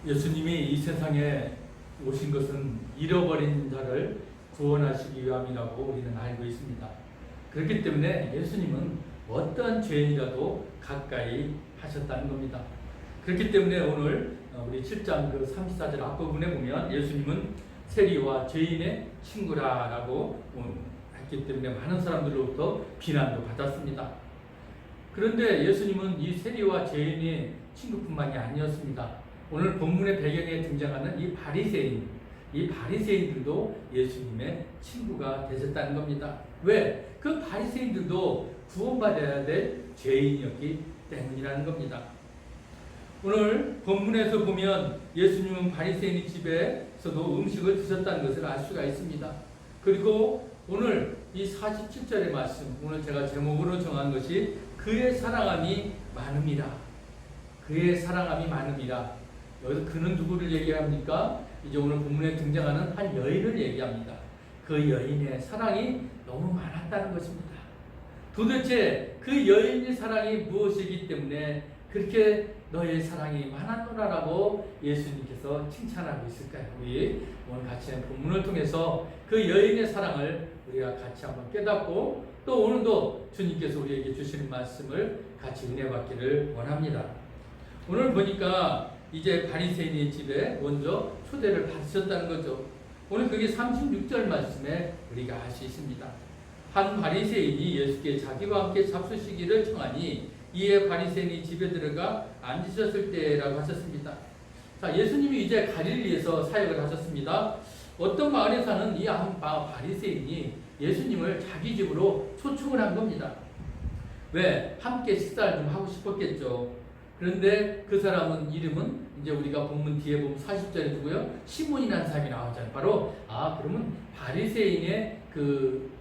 예수님이 이 세상에 오신 것은 잃어버린 자를 구원하시기 위함이라고 우리는 알고 있습니다. 그렇기 때문에 예수님은 어떤 죄인이라도 가까이 하셨다는 겁니다. 그렇기 때문에 오늘 우리 7장 34절 앞부분에 보면 예수님은 세리와 죄인의 친구라고 했기 때문에 많은 사람들로부터 비난도 받았습니다. 그런데 예수님은 이 세리와 죄인의 친구뿐만이 아니었습니다. 오늘 본문의 배경에 등장하는 이 바리새인들도 예수님의 친구가 되셨다는 겁니다. 왜? 그 바리새인들도 구원받아야 될 죄인이었기 때문이라는 겁니다. 오늘 본문에서 보면 예수님은 바리새인 집에서도 음식을 드셨다는 것을 알 수가 있습니다. 그리고 오늘 이 47절의 말씀, 오늘 제가 제목으로 정한 것이 그의 사랑함이 많음이라. 그의 사랑함이 많음이라. 여기서 그는 누구를 얘기합니까? 이제 오늘 본문에 등장하는 한 여인을 얘기합니다. 그 여인의 사랑이 너무 많았다는 것입니다. 도대체 그 여인의 사랑이 무엇이기 때문에 그렇게 너의 사랑이 많았노라라고 예수님께서 칭찬하고 있을까요? 우리 오늘 같이 본문을 통해서 그 여인의 사랑을 우리가 같이 한번 깨닫고 또 오늘도 주님께서 우리에게 주시는 말씀을 같이 은혜 받기를 원합니다. 오늘 보니까 이제 바리새인의 집에 먼저 초대를 받으셨다는 거죠. 오늘 그게 36절 말씀에 우리가 알 수 있습니다. 한 바리새인이 예수께 자기와 함께 잡수시기를 청하니 이에 바리새인이 집에 들어가 앉으셨을 때라고 하셨습니다. 자, 예수님이 이제 갈릴리에서 사역을 하셨습니다. 어떤 마을에 사는 이 한 바리새인이 예수님을 자기 집으로 초청을 한 겁니다. 왜? 함께 식사를 좀 하고 싶었겠죠. 그런데 그 사람은 이름은 이제 우리가 본문 뒤에 보면 40절에 누구요? 시몬이라는 사람이 나오잖아요. 바로 그러면 바리새인의 그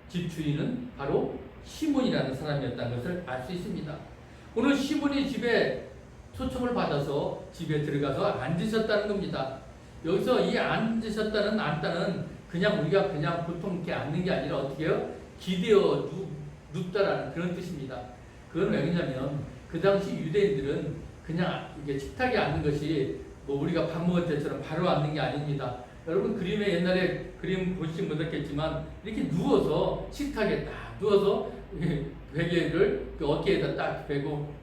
집주인은 바로 시몬이라는 사람이었다는 것을 알 수 있습니다. 오늘 시몬이 집에 초청을 받아서 집에 들어가서 앉으셨다는 겁니다. 여기서 이 앉다는 그냥 우리가 그냥 보통 이렇게 앉는 게 아니라 어떻게 해요? 기대어 눕다라는 그런 뜻입니다. 그건 왜냐면 그 당시 유대인들은 그냥 이게 식탁에 앉는 것이 뭐 우리가 밥 먹을 때처럼 바로 앉는 게 아닙니다. 여러분 그림에 옛날에 그림 보시면 못했겠지만 이렇게 누워서 식탁에 딱 누워서 베개를 어깨에다 딱 베고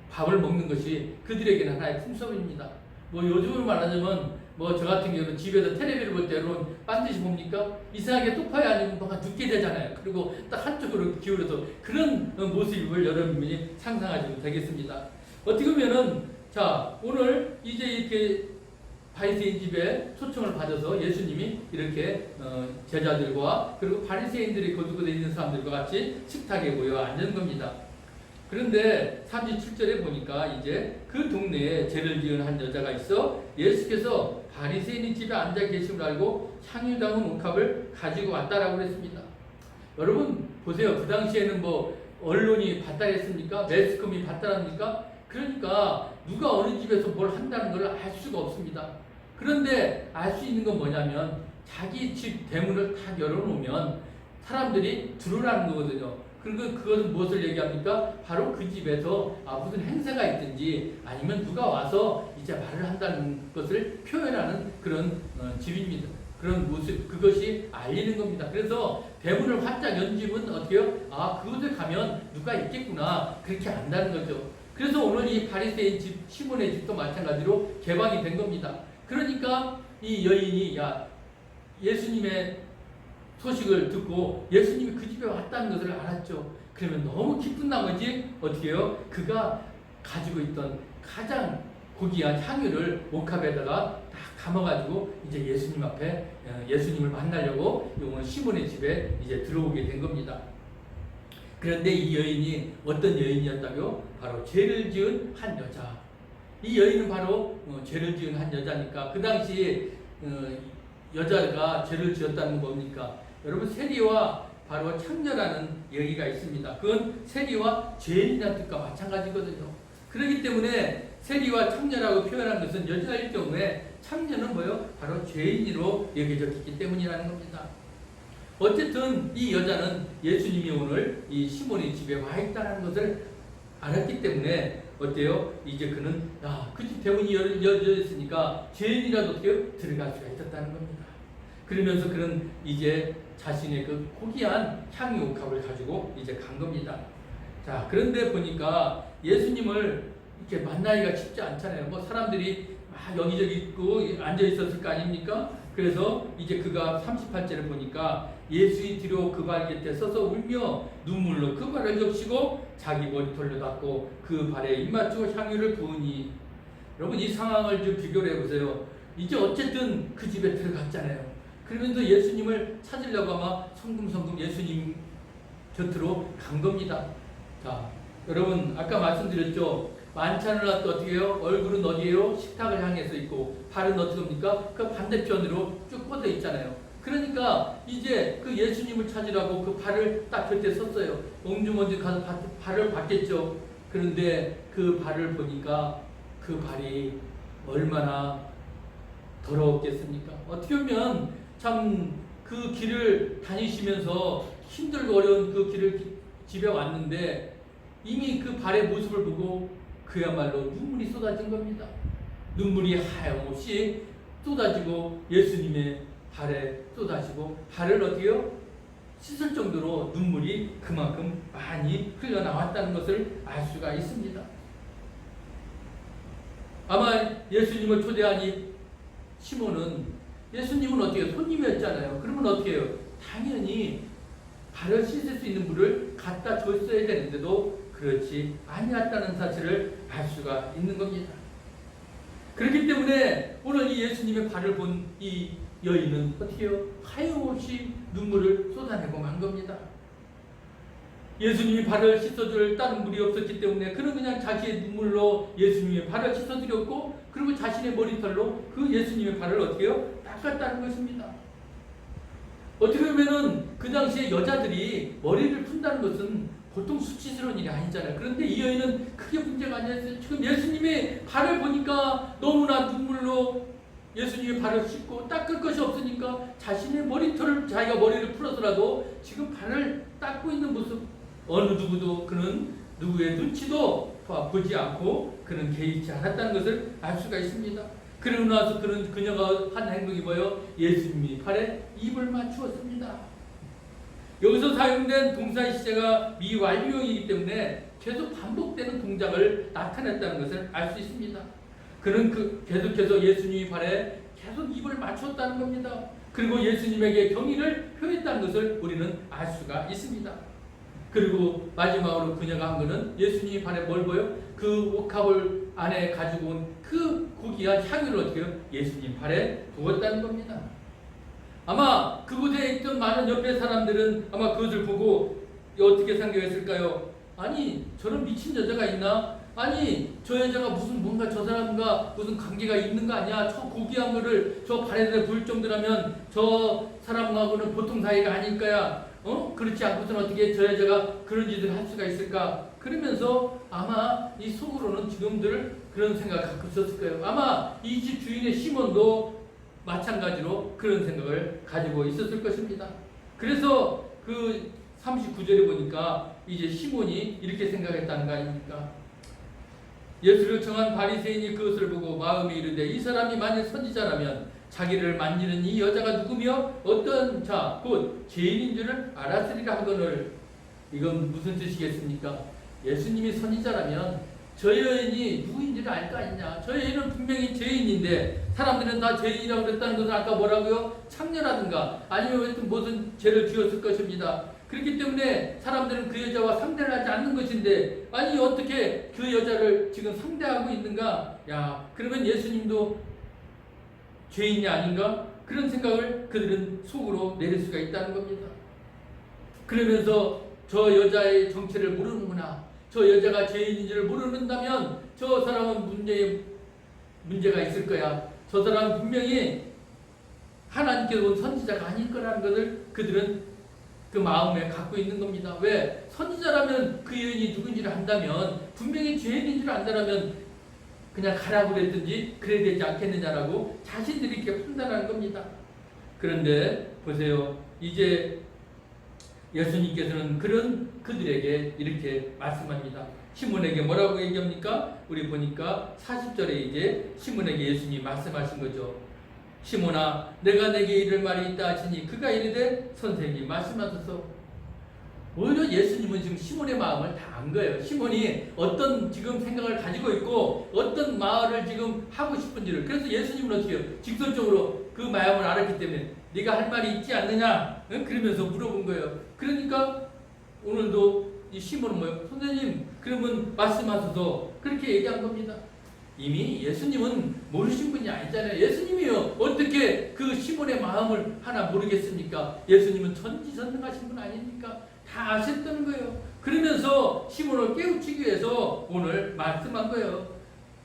밥을 먹는 것이 그들에게는 하나의 풍습입니다. 뭐 요즘으로 말하자면 뭐 저 같은 경우는 집에서 텔레비를 볼 때 여러분 반드시 봅니까? 이상하게 똑바로 아니면 뭔가 눕게 되잖아요. 그리고 딱 한쪽으로 기울여서 그런 모습을 여러분이 상상하시면 되겠습니다. 어떻게 보면은 자 오늘 이제 이렇게 바리새인 집에 초청을 받아서 예수님이 이렇게 제자들과 그리고 바리새인들이 거두고 있는 사람들과 같이 식탁에 모여 앉은 겁니다. 그런데 37절에 보니까 이제 그 동네에 죄를 지은 한 여자가 있어 예수께서 바리새인 집에 앉아 계심을 알고 향유 담은 옥합을 가지고 왔다라고 그랬습니다. 여러분 보세요. 그 당시에는 뭐 언론이 발달했습니까? 매스컴이 발달합니까? 그러니까 누가 어느 집에서 뭘 한다는 걸 알 수가 없습니다. 그런데 알 수 있는 건 뭐냐면 자기 집 대문을 딱 열어놓으면 사람들이 들어오라는 거거든요. 그리고 그것은 무엇을 얘기합니까? 바로 그 집에서 무슨 행사가 있든지 아니면 누가 와서 이제 말을 한다는 것을 표현하는 그런 집입니다. 그런 모습, 그것이 알리는 겁니다. 그래서 대문을 활짝 연 집은 어떻게 해요? 그곳에 가면 누가 있겠구나. 그렇게 안다는 거죠. 그래서 오늘 이 바리새인 집, 시몬의 집도 마찬가지로 개방이 된 겁니다. 그러니까 이 여인이 예수님의 소식을 듣고 예수님이 그 집에 왔다는 것을 알았죠. 그러면 너무 기쁜 나머지 어떻게 해요? 그가 가지고 있던 가장 고귀한 향유를 옥합에다가 딱 감아가지고 이제 예수님 앞에 예수님을 만나려고 오늘 시몬의 집에 이제 들어오게 된 겁니다. 그런데 이 여인이 어떤 여인이었다고요? 바로 죄를 지은 한 여자. 이 여인은 바로 죄를 지은 한 여자니까 그 당시 여자가 죄를 지었다는 건 뭡니까? 여러분 세리와 바로 창녀라는 얘기가 있습니다. 그건 세리와 죄인이라는 뜻과 마찬가지거든요. 그렇기 때문에 세리와 창녀라고 표현한 것은 여자일 경우에 창녀는 뭐요? 바로 죄인으로 여겨졌기 때문이라는 겁니다. 어쨌든 이 여자는 예수님이 오늘 이 시몬의 집에 와 있다는 것을 알았기 때문에 어때요? 이제 그는 그 집 대문이 열려 있으니까 죄인이라도 어떻게 들어갈 수가 있었다는 겁니다. 그러면서 그는 이제 자신의 그 고귀한 향유옥합을 가지고 이제 간 겁니다. 자, 그런데 보니까 예수님을 이렇게 만나기가 쉽지 않잖아요. 뭐 사람들이 여기저기 있고 앉아 있었을 거 아닙니까? 그래서 이제 그가 38절을 보니까 예수의 뒤로 그 발 곁에 서서 울며 눈물로 그 발을 적시고 자기 머리털로 닦고 그 발에 입 맞추고 향유를 부으니. 여러분, 이 상황을 좀 비교를 해보세요. 이제 어쨌든 그 집에 들어갔잖아요. 그러면서 예수님을 찾으려고 아마 성금성금 예수님 곁으로 간 겁니다. 자, 여러분, 아까 말씀드렸죠. 만찬을 할 때 어떻게 해요? 얼굴은 어디에요? 식탁을 향해서 있고 발은 어떻게 합니까? 그 반대편으로 쭉 뻗어 있잖아요. 그러니까 이제 그 예수님을 찾으라고 그 발을 딱 곁에 섰어요. 옹주먼지 가서 발을 봤겠죠. 그런데 그 발을 보니까 그 발이 얼마나 더러웠겠습니까? 어떻게 보면 참 그 길을 다니시면서 힘들고 어려운 그 길을 집에 왔는데 이미 그 발의 모습을 보고 그야말로 눈물이 쏟아진 겁니다. 눈물이 하염없이 쏟아지고 예수님의 발에 쏟아지고 발을 어떻게 해요? 씻을 정도로 눈물이 그만큼 많이 흘러나왔다는 것을 알 수가 있습니다. 아마 예수님을 초대한 이 시몬은 예수님은 어떻게 해요? 손님이었잖아요. 그러면 어떻게 해요? 당연히 발을 씻을 수 있는 물을 갖다 줬어야 되는데도 그렇지 아니었다는 사실을 알 수가 있는 겁니다. 그렇기 때문에 오늘 이 예수님의 발을 본 이 여인은 어떻게 해요? 하염없이 눈물을 쏟아내고 만 겁니다. 예수님이 발을 씻어줄 다른 물이 없었기 때문에 그는 그냥 자기의 눈물로 예수님의 발을 씻어드렸고 그리고 자신의 머리털로 그 예수님의 발을 어떻게 해요? 닦았다는 것입니다. 어떻게 보면은 그 당시에 여자들이 머리를 푼다는 것은 보통 수치스러운 일이 아니잖아요. 그런데 이 여인은 크게 문제가 아니었어요. 지금 예수님의 발을 보니까 너무나 눈물로 예수님의 발을 씻고 닦을 것이 없으니까 자신의 머리털을 자기가 머리를 풀어서라도 지금 발을 닦고 있는 모습 어느 누구도 그는 누구의 눈치도 보지 않고 그는 개의치 않았다는 것을 알 수가 있습니다. 그러고 나서 그녀가 한 행동이 뭐예요? 예수님이 발에 입을 맞추었습니다. 여기서 사용된 동사의 시제가 미완료이기 때문에 계속 반복되는 동작을 나타냈다는 것을 알 수 있습니다. 그는 계속해서 예수님의 발에 계속 입을 맞췄다는 겁니다. 그리고 예수님에게 경의를 표했다는 것을 우리는 알 수가 있습니다. 그리고 마지막으로 그녀가 한 것은 예수님의 발에 뭘 보여? 그 옥합을 안에 가지고 온 그 고귀한 향유를 어떻게 해요? 예수님 발에 부었다는 겁니다. 아마 그곳에 있던 많은 옆에 사람들은 아마 그것을 보고 어떻게 생각했을까요? 아니, 저런 미친 여자가 있나? 아니, 저 여자가 무슨 뭔가 저 사람과 무슨 관계가 있는 거 아니야? 저 고귀한 거를 저 발에 부을 정도라면 저 사람하고는 보통 사이가 아닐 거야. 그렇지 않고서는 어떻게 저 여자가 그런 짓을 할 수가 있을까? 그러면서 아마 이 속으로는 지금들 그런 생각을 갖고 있었을 거예요. 아마 이 집 주인의 시몬도 마찬가지로 그런 생각을 가지고 있었을 것입니다. 그래서 그 39절에 보니까 이제 시몬이 이렇게 생각했다는 거 아닙니까? 예수를 청한 바리새인이 그것을 보고 마음에 이르되 이 사람이 만일 선지자라면 자기를 만지는 이 여자가 누구며 어떤 자 곧 죄인인 줄을 알았으리라 하거늘. 이건 무슨 뜻이겠습니까? 예수님이 선지자라면 저 여인이 누구인지를 알 거 아니냐. 저 여인은 분명히 죄인인데 사람들은 다 죄인이라고 그랬다는 것은 아까 뭐라고요? 창녀라든가 아니면 무슨 죄를 지었을 것입니다. 그렇기 때문에 사람들은 그 여자와 상대를 하지 않는 것인데 아니 어떻게 그 여자를 지금 상대하고 있는가? 야, 그러면 예수님도 죄인이 아닌가? 그런 생각을 그들은 속으로 내릴 수가 있다는 겁니다. 그러면서 저 여자의 정체를 모르는구나. 저 여자가 죄인인지를 모르는다면 저 사람은 문제가 있을 거야. 저 사람은 분명히 하나님께서 온 선지자가 아닐 거라는 것을 그들은 그 마음에 갖고 있는 겁니다. 왜? 선지자라면 그 여인이 누군지를 안다면 분명히 죄인인 줄 안다면 그냥 가라고 그랬든지 그래야 되지 않겠느냐라고 자신들이 이렇게 판단하는 겁니다. 그런데 보세요. 이제 예수님께서는 그런 그들에게 이렇게 말씀합니다. 시몬에게 뭐라고 얘기합니까? 우리 보니까 40절에 이제 시몬에게 예수님이 말씀하신 거죠. 시몬아, 내가 내게 이를 말이 있다 하시니 그가 이르되 선생님 말씀하소서. 오히려 예수님은 지금 시몬의 마음을 다 안 거예요. 시몬이 어떤 지금 생각을 가지고 있고 어떤 말을 지금 하고 싶은지를. 그래서 예수님은 어떻게 해요? 직설적으로 그 마음을 알았기 때문에 네가 할 말이 있지 않느냐? 응? 그러면서 물어본 거예요. 그러니까 오늘도 이 시몬은 뭐예요? 선생님 그러면 말씀하소서, 그렇게 얘기한 겁니다. 이미 예수님은 모르신 분이 아니잖아요. 예수님이요 어떻게 그 시몬의 마음을 하나 모르겠습니까? 예수님은 전지전능하신 분 아닙니까? 다 아셨다는 거예요. 그러면서 시몬을 깨우치기 위해서 오늘 말씀한 거예요.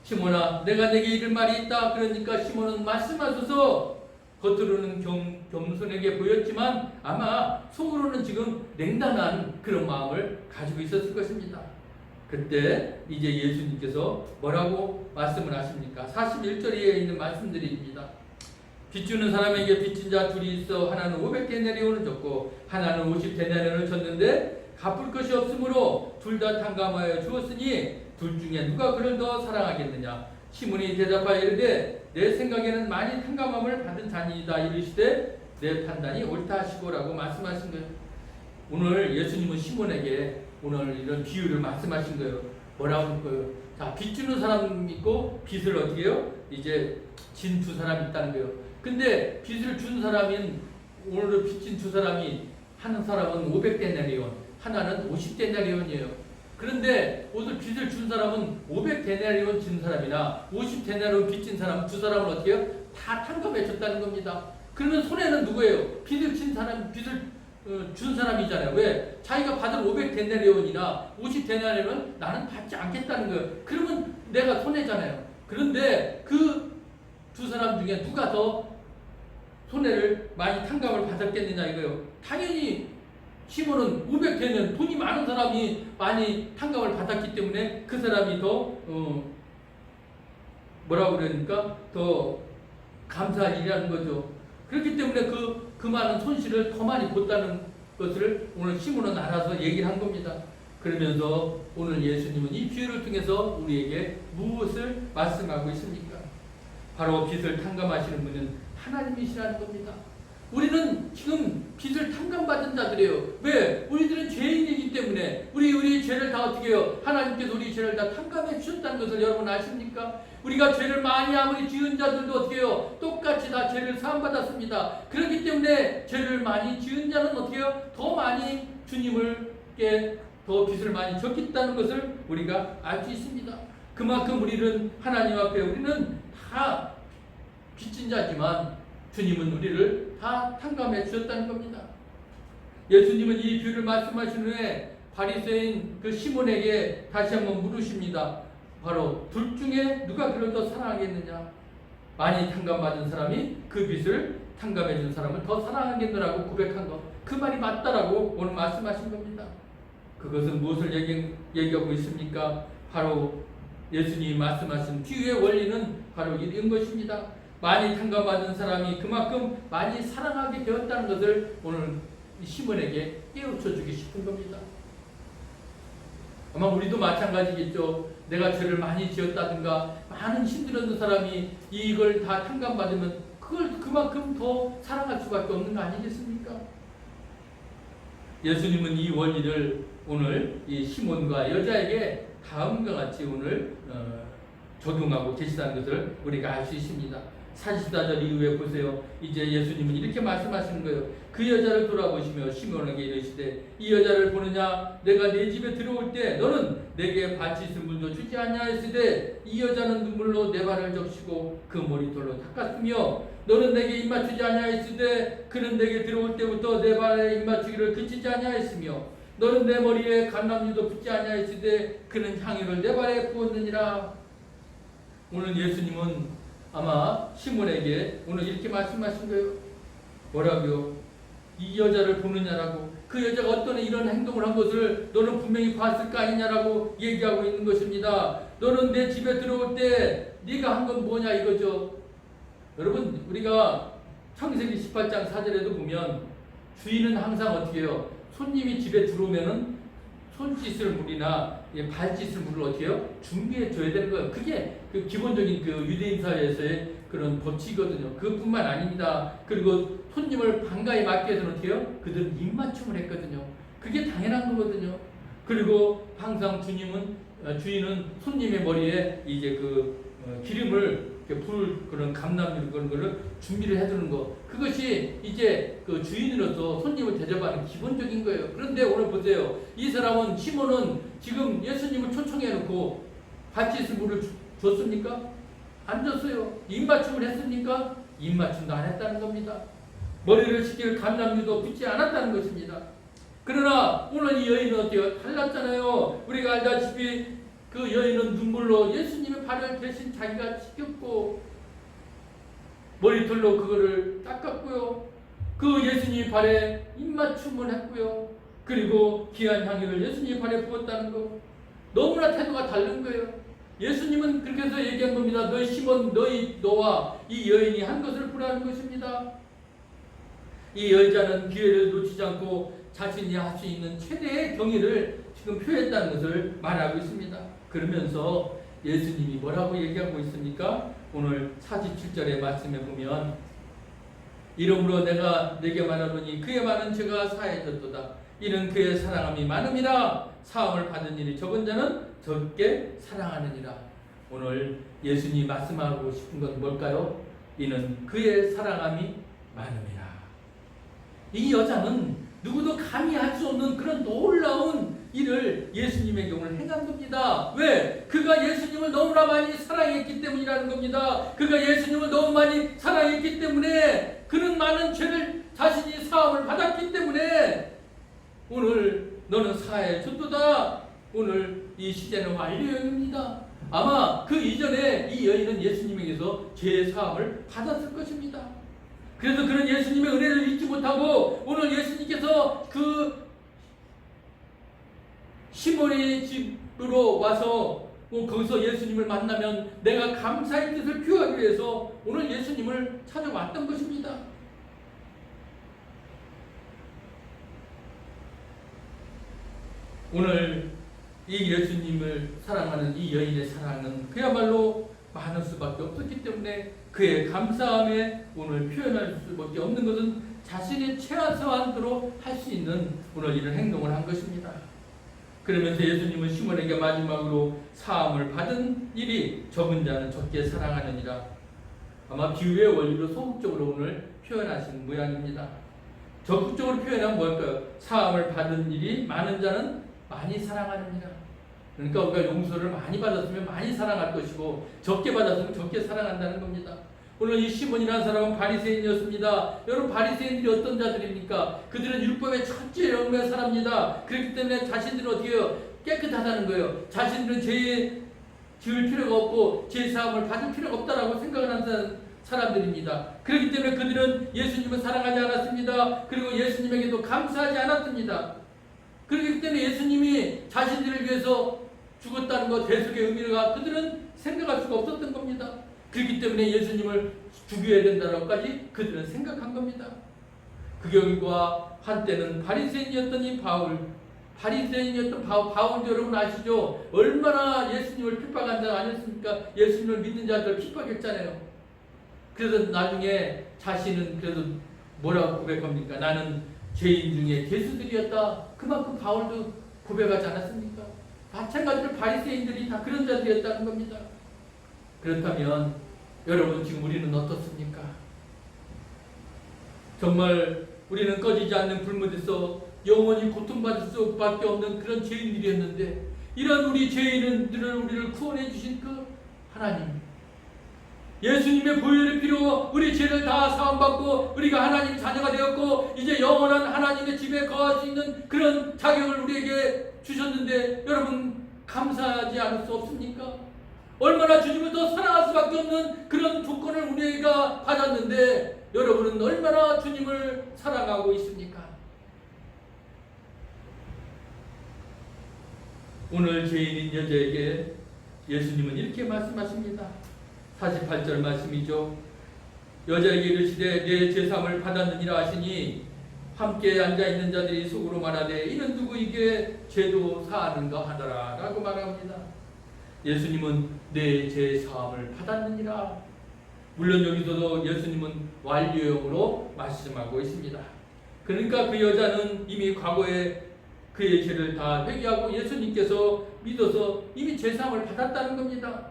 시몬아, 내가 내게 이를 말이 있다. 그러니까 시몬은 말씀하소서. 겉으로는 겸손하게 보였지만 아마 속으로는 지금 냉담한 그런 마음을 가지고 있었을 것입니다. 그때 이제 예수님께서 뭐라고 말씀을 하십니까? 41절에 있는 말씀들입니다. 빚주는 사람에게 빚진 자 둘이 있어 하나는 500데나리온을 줬고 하나는 50데나리온을 줬는데 갚을 것이 없으므로 둘 다 탕감하여 주었으니 둘 중에 누가 그를 더 사랑하겠느냐? 시몬이 대답하여 이르되 내 생각에는 많이 탕감함을 받은 자니이다. 이르시되 내 판단이 옳다 하시고라고 말씀하신 거예요. 오늘 예수님은 시몬에게 오늘 이런 비유를 말씀하신 거예요. 뭐라고 할 거예요? 자, 빚 주는 사람 있고 빚을 어떻게 해요? 이제 진 두 사람이 있다는 거예요. 근데 빚을 준 사람인 오늘 빚진 두 사람이 한 사람은 500데나리온, 하나는 50데나리온이에요. 그런데 오늘 빚을 준 사람은 500데나리온 진 사람이나 50데나리온 빚진 사람 두 사람은 어떻게 해요? 다 탕감해 줬다는 겁니다. 그러면 손해는 누구예요? 빚을 진 사람, 빚을 준 사람이잖아요. 왜? 자기가 받을 500데나리온이나 50데나리온은 나는 받지 않겠다는 거예요. 그러면 내가 손해잖아요. 그런데 그 두 사람 중에 누가 더 손해를 많이 탕감을 받았겠느냐 이거예요. 당연히 시몬은 500데나리온, 돈이 많은 사람이 많이 탕감을 받았기 때문에 그 사람이 더 뭐라고 그러니까 더 감사할 일이라는 거죠. 그렇기 때문에 그 많은 손실을 더 많이 봤다는 것을 오늘 시몬은 알아서 얘기를 한 겁니다. 그러면서 오늘 예수님은 이 비유를 통해서 우리에게 무엇을 말씀하고 있습니까? 바로 빚을 탕감하시는 분은 하나님이시라는 겁니다. 우리는 지금 빚을 탕감받은 자들이에요. 왜? 우리들은 죄인이기 때문에 우리 죄를 다 어떻게 해요? 하나님께서 우리 죄를 다 탕감해 주셨다는 것을 여러분 아십니까? 우리가 죄를 많이 아무리 지은 자들도 어떻게 해요? 똑같이 다 죄를 사함받았습니다. 그렇기 때문에 죄를 많이 지은 자는 어떻게 해요? 더 많이 주님을께 더 빚을 많이 졌겠다는 것을 우리가 알 수 있습니다. 그만큼 우리는 하나님 앞에 우리는 다 빚진 자지만 주님은 우리를 다 탕감해 주셨다는 겁니다. 예수님은 이 비유를 말씀하신 후에 바리새인 그 시몬에게 다시 한번 물으십니다. 바로 둘 중에 누가 그를 더 사랑하겠느냐? 많이 탕감받은 사람이 그 빚을 탕감해 준 사람을 더 사랑하겠느라고 고백한 것. 그 말이 맞다라고 오늘 말씀하신 겁니다. 그것은 무엇을 얘기하고 있습니까? 바로 예수님이 말씀하신 비유의 원리는 바로 이런 것입니다. 많이 탕감받은 사람이 그만큼 많이 사랑하게 되었다는 것을 오늘 시몬에게 깨우쳐 주기 싶은 겁니다. 아마 우리도 마찬가지겠죠. 내가 죄를 많이 지었다든가 많은 힘들었는 사람이 이걸 다 탕감받으면 그걸 그만큼 더 사랑할 수밖에 없는 거 아니겠습니까? 예수님은 이 원리를 오늘 이 시몬과 여자에게 다음과 같이 오늘 적용하고 계시다는 것을 우리가 알 수 있습니다. 44절 이후에 보세요. 이제 예수님은 이렇게 말씀하시는 거예요. 그 여자를 돌아보시며 시몬에게 이르시되 이 여자를 보느냐? 내가 네 집에 들어올 때 너는 내게 받치실 물도 주지 아니하였으되 이 여자는 눈물로 내 발을 적시고 그 머리털로 닦았으며 너는 내게 입맞추지 아니하였으되 그는 내게 들어올 때부터 내 발에 입맞추기를 그치지 아니하였으며 너는 내 머리에 감람유도 붓지 아니하였으되 그는 향유를 내 발에 부었느니라. 오늘 예수님은 아마 시몬에게 오늘 이렇게 말씀하신 거예요. 뭐라고요? 이 여자를 보느냐라고. 그 여자가 어떤 이런 행동을 한 것을 너는 분명히 봤을 거 아니냐라고 얘기하고 있는 것입니다. 너는 내 집에 들어올 때 네가 한 건 뭐냐 이거죠. 여러분 우리가 창세기 18장 4절에도 보면 주인은 항상 어떻게 해요? 손님이 집에 들어오면은 손 씻을 물이나 발 씻을 물을 어떻게 해요? 준비해 줘야 되는 거예요. 그게 그 기본적인 그 유대인 사회에서의 그런 법칙이거든요. 그뿐만 아닙니다. 그리고 손님을 반가이 맞기 위해서는 어떻게 해요? 그들은 입맞춤을 했거든요. 그게 당연한 거거든요. 그리고 항상 주인은 손님의 머리에 이제 기름을 그런 감람유 그런 거를 준비를 해두는 거. 그것이 이제 그 주인으로서 손님을 대접하는 기본적인 거예요. 그런데 오늘 보세요. 이 사람은 시몬은 지금 예수님을 초청해놓고 밭짓을 물을 줬습니까? 안 줬어요. 입맞춤을 했습니까? 입맞춤도 안 했다는 겁니다. 머리를 씻길 감람유도 붓지 않았다는 것입니다. 그러나 오늘 이 여인은 어때요? 달랐잖아요. 우리가 알다시피 그 여인은 눈물로 예수님의 발을 대신 자기가 씻겼고 머리털로 그거를 닦았고요. 그 예수님의 발에 입맞춤을 했고요. 그리고 귀한 향유를 예수님의 발에 부었다는 거. 너무나 태도가 다른 거예요. 예수님은 그렇게 해서 얘기한 겁니다. 너희 시몬, 너와 이 여인이 한 것을 보라는 것입니다. 이 여자는 기회를 놓치지 않고 자신이 할 수 있는 최대의 경의를 지금 표했다는 것을 말하고 있습니다. 그러면서 예수님이 뭐라고 얘기하고 있습니까? 오늘 47절의 말씀에 보면 이러므로 내가 네게 말하노니 그의 많은 죄가 사해졌도다. 이는 그의 사랑함이 많음이라. 사함을 받은 일이 적은 자는 적게 사랑하느니라. 오늘 예수님이 말씀하고 싶은 건 뭘까요? 이는 그의 사랑함이 많음이라. 이 여자는 누구도 감히 할 수 없는 그런 놀라운 일을 예수님에게 오늘 행한 겁니다. 왜? 그가 예수님을 너무나 많이 사랑했기 때문이라는 겁니다. 그가 예수님을 너무 많이 사랑했기 때문에 그는 많은 죄를 자신이 사함을 받았기 때문에 오늘 너는 사해졌도다. 오늘 이 시제는 완료형입니다. 아마 그 이전에 이 여인은 예수님에게서 죄 사함을 받았을 것입니다. 그래서 그런 예수님의 은혜를 잊지 못하고 오늘 예수님께서 그 시몬의 집으로 와서 거기서 예수님을 만나면 내가 감사의 뜻을 표하기 위해서 오늘 예수님을 찾아왔던 것입니다. 오늘 이 예수님을 사랑하는 이 여인의 사랑은 그야말로 많을 수밖에 없었기 때문에 그의 감사함에 오늘 표현할 수밖에 없는 것은 자신의 최소한도로 할 수 있는 오늘 이런 행동을 한 것입니다. 그러면서 예수님은 시몬에게 마지막으로 사함을 받은 일이 적은 자는 적게 사랑하느니라. 아마 비유의 원리로 소극적으로 오늘 표현하신 모양입니다. 적극적으로 표현하면 뭘까요? 사함을 받은 일이 많은 자는 많이 사랑하느니라. 그러니까 우리가 용서를 많이 받았으면 많이 사랑할 것이고 적게 받았으면 적게 사랑한다는 겁니다. 오늘 이 시몬이라는 사람은 바리새인이었습니다. 여러분 바리새인들이 어떤 자들입니까? 그들은 율법의 첫째 영의 사람입니다. 그렇기 때문에 자신들은 어떻게 해요? 깨끗하다는 거예요. 자신들은 죄 지을 필요가 없고 죄 사함을 받을 필요가 없다라고 생각을 하는 사람들입니다. 그렇기 때문에 그들은 예수님을 사랑하지 않았습니다. 그리고 예수님에게도 감사하지 않았습니다. 그렇기 때문에 예수님이 자신들을 위해서 죽었다는 것, 대속의 의미가 그들은 생각할 수가 없었던 겁니다. 그렇기 때문에 예수님을 죽여야 된다고까지 그들은 생각한 겁니다. 그 경우가 한때는 바리새인이었던 이 바리새인이었던 바울도 여러분 아시죠? 얼마나 예수님을 핍박한 자 아니었습니까? 예수님을 믿는 자들 핍박했잖아요. 그래서 나중에 자신은 그래도 뭐라고 고백합니까? 나는 죄인 중에 괴수들이었다. 그만큼 바울도 고백하지 않았습니까? 마찬가지로 바리새인들이 다 그런 자들이었다는 겁니다. 그렇다면 여러분 지금 우리는 어떻습니까? 정말 우리는 꺼지지 않는 불못에서 영원히 고통받을 수밖에 없는 그런 죄인들이었는데 이런 우리 죄인들을 우리를 구원해 주신 그 하나님, 예수님의 보혈의 피로 우리 죄를 다 사함받고 우리가 하나님 자녀가 되었고 이제 영원한 하나님의 집에 거할 수 있는 그런 자격을 우리에게 주셨는데 여러분 감사하지 않을 수 없습니까? 얼마나 주님을 더 사랑할 수밖에 없는 그런 조건을 우리가 받았는데 여러분은 얼마나 주님을 사랑하고 있습니까? 오늘 죄인인 여자에게 예수님은 이렇게 말씀하십니다. 48절 말씀이죠. 여자에게 이르시되 내 죄사함을 받았느니라 하시니 함께 앉아있는 자들이 속으로 말하되 이는 누구에게 죄도 사하는가 하더라 라고 말합니다. 예수님은 내 죄 사함을 받았느니라. 물론 여기서도 예수님은 완료형으로 말씀하고 있습니다. 그러니까 그 여자는 이미 과거에 그의 죄를 다 회개하고 예수님께서 믿어서 이미 죄 사함을 받았다는 겁니다.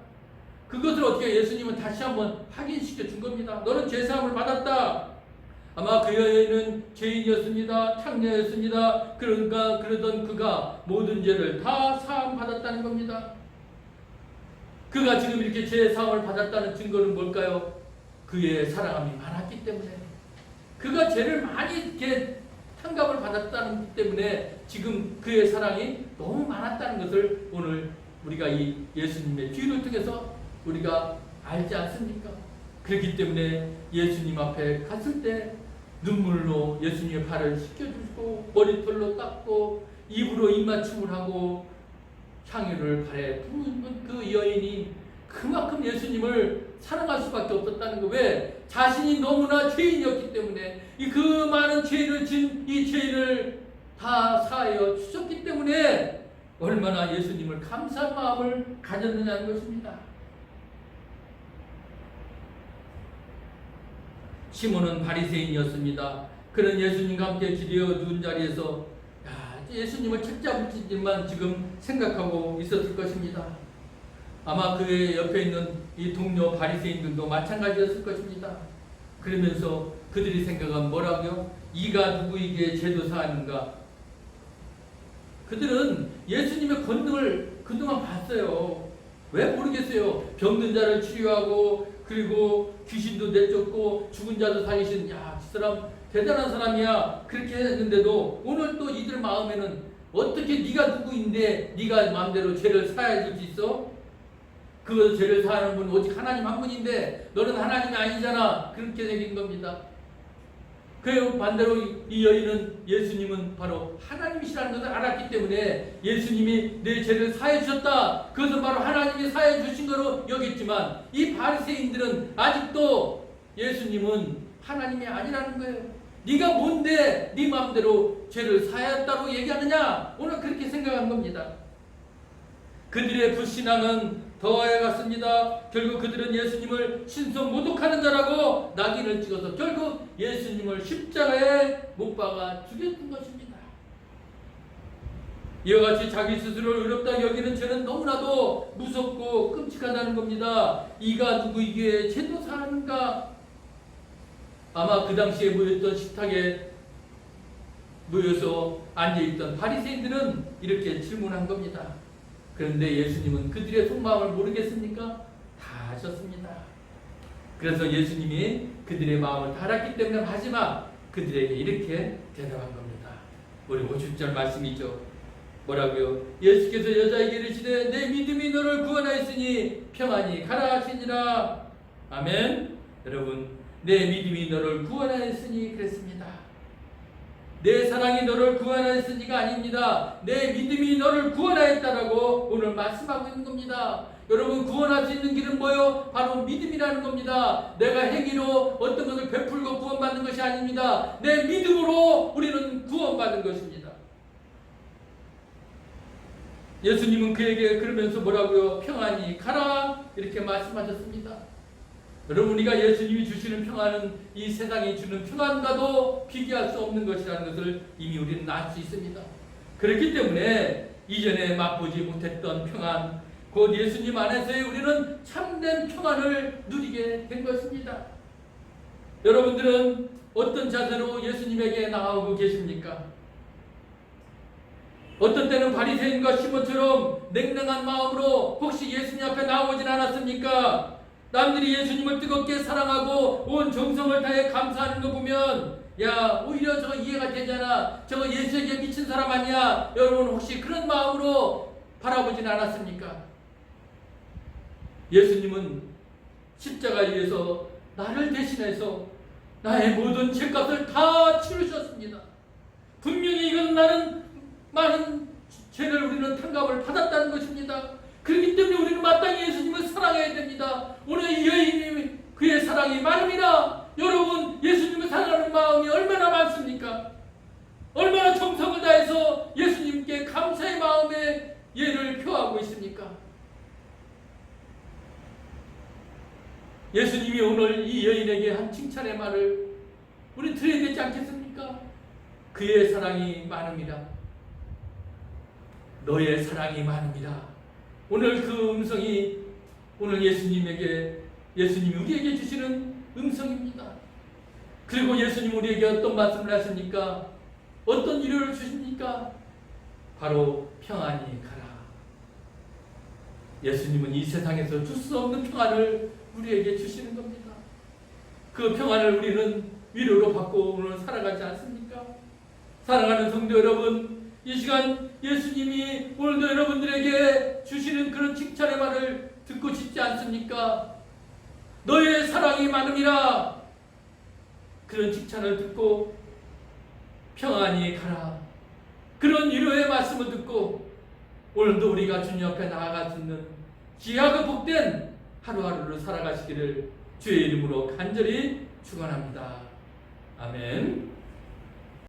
그것을 어떻게 예수님은 다시 한번 확인시켜 준 겁니다. 너는 죄 사함을 받았다. 아마 그 여인은 죄인이었습니다. 창녀였습니다. 그러니까 그러던 그가 모든 죄를 다 사함 받았다는 겁니다. 그가 지금 이렇게 죄 사함을 받았다는 증거는 뭘까요? 그의 사랑함이 많았기 때문에, 그가 죄를 많이 이렇게 탕감을 받았다는 것 때문에 지금 그의 사랑이 너무 많았다는 것을 오늘 우리가 이 예수님의 뒤를 통해서 우리가 알지 않습니까? 그렇기 때문에 예수님 앞에 갔을 때 눈물로 예수님의 발을 씻겨주고 머리털로 닦고 입으로 입맞춤을 하고 향유를 발에 부은 그 여인이 그만큼 예수님을 사랑할 수밖에 없었다는 거. 왜? 자신이 너무나 죄인이었기 때문에, 그 많은 죄를 진 이 죄인을 다 사하여 주셨기 때문에 얼마나 예수님을 감사한 마음을 가졌느냐는 것입니다. 시몬은 바리새인이었습니다. 그는 예수님과 함께 기대어 누운 자리에서 예수님을 책잡을지만 지금 생각하고 있었을 것입니다. 아마 그의 옆에 있는 이 동료 바리새인들도 마찬가지였을 것입니다. 그러면서 그들이 생각한 뭐라고요? 이가 누구에게 죄도 사하는가? 그들은 예수님의 권능을 그동안 봤어요. 왜 모르겠어요? 병든 자를 치료하고 그리고 귀신도 내쫓고 죽은 자도 살리신, 이 사람 대단한 사람이야. 그렇게 했는데도 오늘 또 이들 마음에는 어떻게 네가 누구인데 네가 마음대로 죄를 사해 줄 수 있어? 그 죄를 사하는 분은 오직 하나님 한 분인데 너는 하나님이 아니잖아. 그렇게 생긴 겁니다. 그 반대로 이 여인은 예수님은 바로 하나님이시라는 것을 알았기 때문에 예수님이 내 죄를 사해 주셨다. 그것은 바로 하나님이 사해 주신 거로 여겼지만 이 바리새인들은 아직도 예수님은 하나님이 아니라는 거예요. 네가 뭔데 네 마음대로 죄를 사했다고 얘기하느냐? 오늘 그렇게 생각한 겁니다. 그들의 불신앙은 더해갔습니다. 결국 그들은 예수님을 신성 모독하는 자라고 낙인을 찍어서 결국 예수님을 십자가에 못 박아 죽였던 것입니다. 이와 같이 자기 스스로를 의롭다 여기는 죄는 너무나도 무섭고 끔찍하다는 겁니다. 이가 누구에게 죄도 사하는가? 아마 그 당시에 모였던 식탁에 모여서 앉아있던 바리새인들은 이렇게 질문한 겁니다. 그런데 예수님은 그들의 속마음을 모르겠습니까? 다 아셨습니다. 그래서 예수님이 그들의 마음을 다 알았기 때문에 마지막 그들에게 이렇게 대답한 겁니다. 우리 50절 말씀이죠. 뭐라고요? 예수께서 여자에게 이르시되 내 믿음이 너를 구원하였으니 평안히 가라 하시니라. 아멘. 여러분, 내 믿음이 너를 구원하였으니 그랬습니다. 내 사랑이 너를 구원하였으니가 아닙니다. 내 믿음이 너를 구원하였다라고 오늘 말씀하고 있는 겁니다. 여러분, 구원할 수 있는 길은 뭐요? 바로 믿음이라는 겁니다. 내가 행위로 어떤 것을 베풀고 구원받는 것이 아닙니다. 내 믿음으로 우리는 구원받은 것입니다. 예수님은 그에게 그러면서 뭐라고요? 평안히 가라 이렇게 말씀하셨습니다. 여러분, 우리가 예수님이 주시는 평안은 이 세상이 주는 평안과도 비교할 수 없는 것이라는 것을 이미 우리는 알 수 있습니다. 그렇기 때문에 이전에 맛보지 못했던 평안, 곧 예수님 안에서의 우리는 참된 평안을 누리게 된 것입니다. 여러분들은 어떤 자세로 예수님에게 나아오고 계십니까? 어떤 때는 바리새인과 시몬처럼 냉랭한 마음으로 혹시 예수님 앞에 나오진 않았습니까? 남들이 예수님을 뜨겁게 사랑하고 온 정성을 다해 감사하는 거 보면 오히려 저거 이해가 되잖아. 저거 예수에게 미친 사람 아니야. 여러분, 혹시 그런 마음으로 바라보진 않았습니까? 예수님은 십자가에 의해서 나를 대신해서 나의 모든 죄값을 다 치르셨습니다. 분명히 이건 나는 많은 죄를 우리는 탕감을 받았다는 것입니다. 그렇기 때문에 우리는 마땅히 예수님을 사랑해야 됩니다. 오늘 이 여인이 그의 사랑이 많습니다. 여러분, 예수님을 사랑하는 마음이 얼마나 많습니까? 예수님이 오늘 이 여인에게 한 칭찬의 말을 우리 들어야 되지 않겠습니까? 그의 사랑이 많음이라. 너의 사랑이 많음이라. 오늘 그 음성이 오늘 예수님이 우리에게 주시는 음성입니다. 그리고 예수님 우리에게 어떤 말씀을 하십니까? 어떤 위로를 주십니까? 바로 평안히 가라. 예수님은 이 세상에서 줄 수 없는 평안을 우리에게 주시는 겁니다. 그 평안을 우리는 위로로 받고 오늘 살아가지 않습니까? 사랑하는 성도 여러분, 이 시간 예수님이 오늘도 여러분들에게 주시는 그런 칭찬의 말을 듣고 싶지 않습니까? 너의 사랑이 많음이라. 그런 칭찬을 듣고 평안히 가라. 그런 위로의 말씀을 듣고 오늘도 우리가 주님 앞에 나아가 듣는 귀하고 복된 하루하루를 살아가시기를 주의 이름으로 간절히 축원합니다. 아멘.